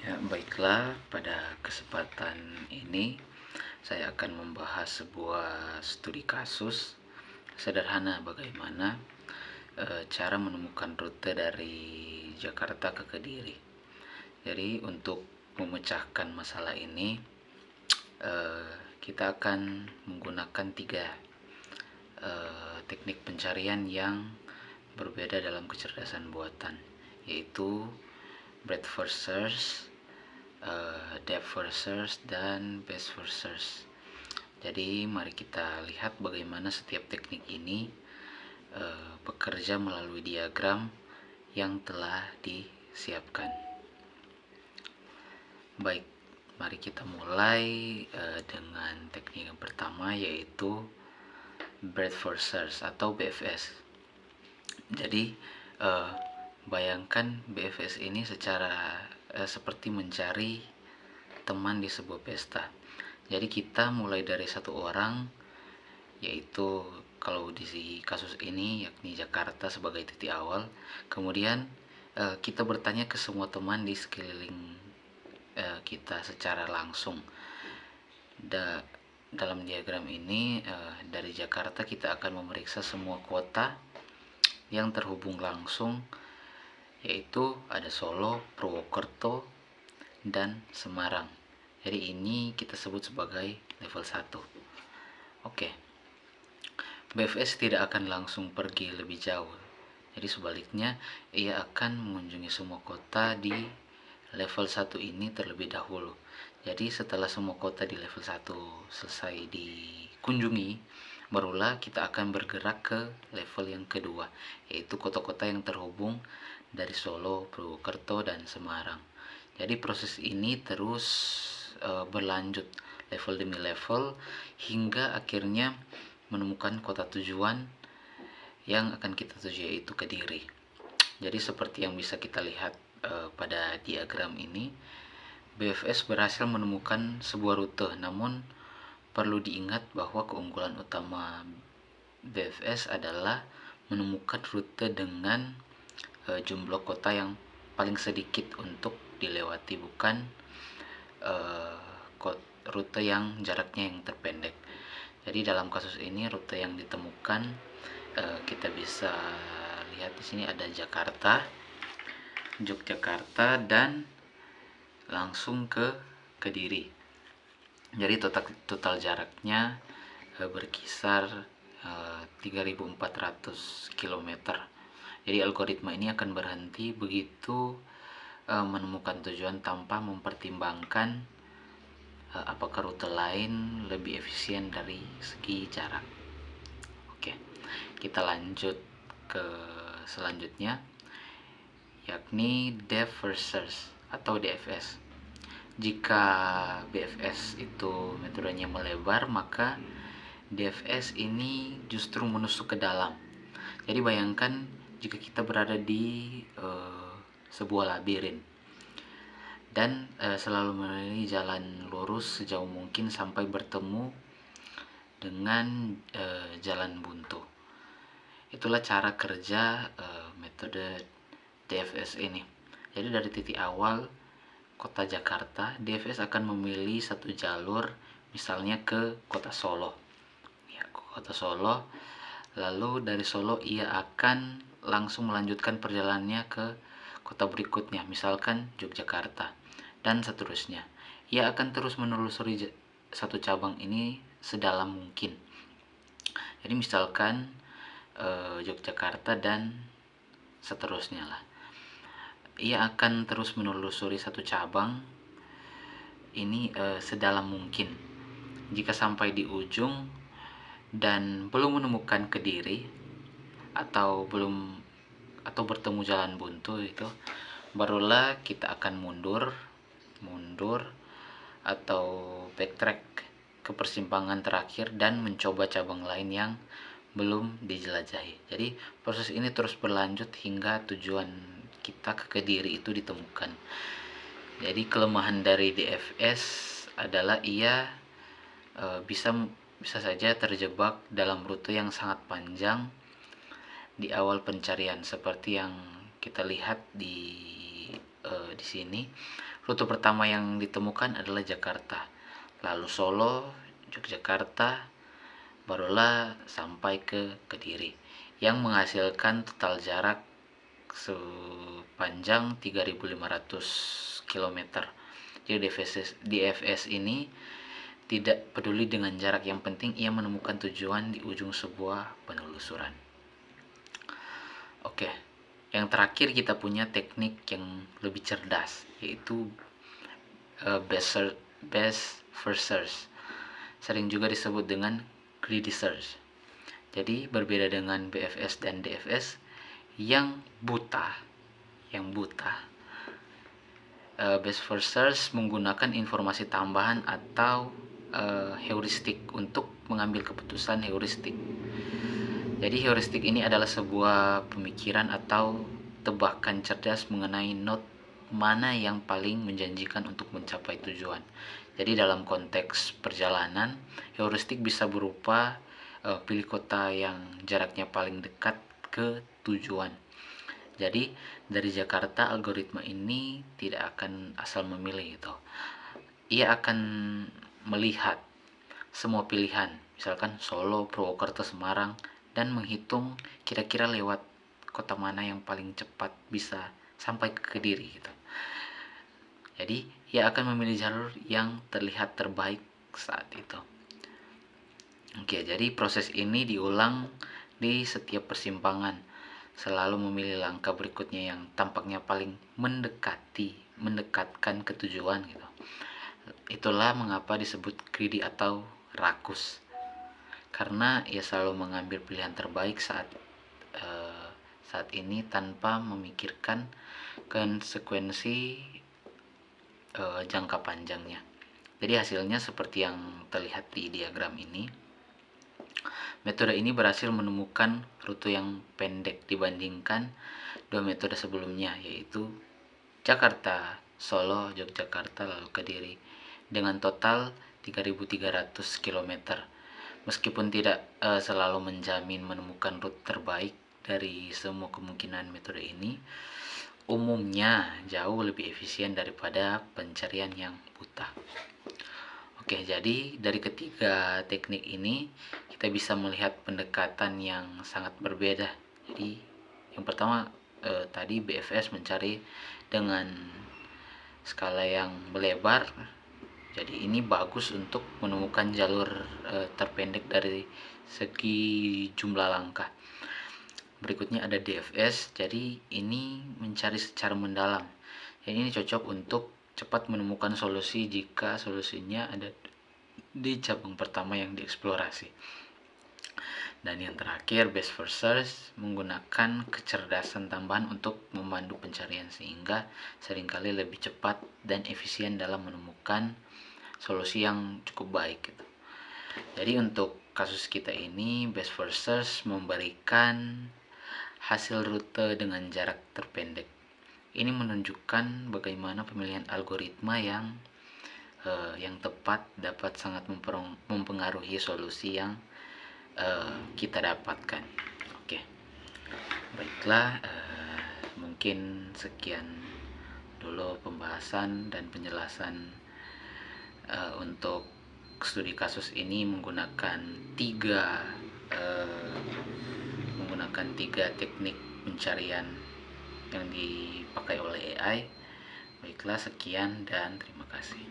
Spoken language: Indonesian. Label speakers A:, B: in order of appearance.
A: Ya, baiklah, pada kesempatan ini saya akan membahas sebuah studi kasus sederhana bagaimana cara menemukan rute dari Jakarta ke Kediri. Jadi untuk memecahkan masalah ini kita akan menggunakan tiga teknik pencarian yang berbeda dalam kecerdasan buatan, yaitu breadth first search, depth first search, dan best first search. Jadi mari kita lihat bagaimana setiap teknik ini bekerja melalui diagram yang telah disiapkan. Baik, mari kita mulai dengan teknik yang pertama, yaitu breadth first search atau BFS. Jadi bayangkan BFS ini secara seperti mencari teman di sebuah pesta. Jadi kita mulai dari satu orang, yaitu kalau di kasus ini yakni Jakarta sebagai titik awal. Kemudian kita bertanya ke semua teman di sekeliling kita secara langsung. Dalam diagram ini dari Jakarta kita akan memeriksa semua kota yang terhubung langsung, yaitu ada Solo, Purwokerto, dan Semarang. Jadi ini kita sebut sebagai level 1. Oke. BFS tidak akan langsung pergi lebih jauh. Jadi sebaliknya, ia akan mengunjungi semua kota di level 1 ini terlebih dahulu. Jadi setelah semua kota di level 1 selesai dikunjungi, barulah kita akan bergerak ke level yang kedua, yaitu kota-kota yang terhubung dari Solo, Purwokerto, dan Semarang. Jadi proses ini terus berlanjut level demi level hingga akhirnya menemukan kota tujuan yang akan kita tuju, yaitu Kediri. Jadi seperti yang bisa kita lihat pada diagram ini, BFS berhasil menemukan sebuah rute, namun perlu diingat bahwa keunggulan utama BFS adalah menemukan rute dengan jumlah kota yang paling sedikit untuk dilewati, bukan rute yang jaraknya yang terpendek. Jadi dalam kasus ini rute yang ditemukan kita bisa lihat di sini ada Jakarta, Yogyakarta, dan langsung ke Kediri. Jadi total jaraknya berkisar 3.400 km. Jadi algoritma ini akan berhenti begitu menemukan tujuan tanpa mempertimbangkan apakah rute lain lebih efisien dari segi jarak. Oke, kita lanjut ke selanjutnya, yakni depth first search atau DFS. Jika BFS itu metodenya melebar, maka DFS ini justru menusuk ke dalam. Jadi bayangkan jika kita berada di sebuah labirin dan selalu melalui jalan lurus sejauh mungkin sampai bertemu dengan jalan buntu. Itulah cara kerja metode DFS ini. Jadi dari titik awal kota Jakarta, DFS akan memilih satu jalur, misalnya ke kota Solo. Ya, ke kota Solo. Lalu dari Solo ia akan langsung melanjutkan perjalanannya ke kota berikutnya, misalkan Yogyakarta, dan seterusnya. Ia akan terus menelusuri satu cabang ini sedalam mungkin. Jadi misalkan Yogyakarta dan seterusnya lah. Ia akan terus menelusuri satu cabang ini sedalam mungkin. Jika sampai di ujung dan belum menemukan Kediri atau bertemu jalan buntu, itu barulah kita akan mundur atau backtrack ke persimpangan terakhir dan mencoba cabang lain yang belum dijelajahi. Jadi proses ini terus berlanjut hingga tujuan kita ke Kediri itu ditemukan. Jadi kelemahan dari DFS adalah ia bisa saja terjebak dalam rute yang sangat panjang di awal pencarian, seperti yang kita lihat di sini. Rute pertama yang ditemukan adalah Jakarta, lalu Solo, Yogyakarta, barulah sampai ke Kediri, yang menghasilkan total jarak sepanjang 3.500 km. Jadi DFS ini tidak peduli dengan jarak, yang penting ia menemukan tujuan di ujung sebuah penelusuran. Oke, yang terakhir kita punya teknik yang lebih cerdas, yaitu best first search, sering juga disebut dengan greedy search. Jadi berbeda dengan BFS dan DFS yang buta, best first search menggunakan informasi tambahan atau heuristik untuk mengambil keputusan heuristik. Jadi heuristik ini adalah sebuah pemikiran atau tebakan cerdas mengenai node mana yang paling menjanjikan untuk mencapai tujuan. Jadi dalam konteks perjalanan, heuristik bisa berupa pilih kota yang jaraknya paling dekat ke tujuan. Jadi dari Jakarta, algoritma ini tidak akan asal memilih gitu. Ia akan melihat semua pilihan, misalkan Solo, Purwokerto, Semarang, dan menghitung kira-kira lewat kota mana yang paling cepat bisa sampai ke Kediri gitu. Jadi ia akan memilih jalur yang terlihat terbaik saat itu. Oke, jadi proses ini diulang di setiap persimpangan, selalu memilih langkah berikutnya yang tampaknya paling mendekatkan ke tujuan gitu. Itulah mengapa disebut greedy atau rakus, karena ia selalu mengambil pilihan terbaik saat ini tanpa memikirkan konsekuensi jangka panjangnya. Jadi hasilnya seperti yang terlihat di diagram ini. Metode ini berhasil menemukan rute yang pendek dibandingkan dua metode sebelumnya, yaitu Jakarta, Solo, Yogyakarta, lalu Kediri, dengan total 3.300 km. Meskipun tidak selalu menjamin menemukan rute terbaik dari semua kemungkinan, metode ini umumnya jauh lebih efisien daripada pencarian yang buta. Oke, jadi dari ketiga teknik ini kita bisa melihat pendekatan yang sangat berbeda. Jadi yang pertama tadi BFS mencari dengan skala yang melebar. Jadi ini bagus untuk menemukan jalur terpendek dari segi jumlah langkah. Berikutnya ada DFS, jadi ini mencari secara mendalam. Ini cocok untuk cepat menemukan solusi jika solusinya ada di cabang pertama yang dieksplorasi. Dan yang terakhir, best first search menggunakan kecerdasan tambahan untuk memandu pencarian sehingga seringkali lebih cepat dan efisien dalam menemukan solusi yang cukup baik gitu. Jadi untuk kasus kita ini, best first search memberikan hasil rute dengan jarak terpendek. Ini menunjukkan bagaimana pemilihan algoritma yang tepat dapat sangat mempengaruhi solusi yang kita dapatkan. Oke, baiklah, mungkin sekian dulu pembahasan dan penjelasan untuk studi kasus ini menggunakan tiga teknik pencarian yang dipakai oleh AI. Baiklah, sekian dan terima kasih.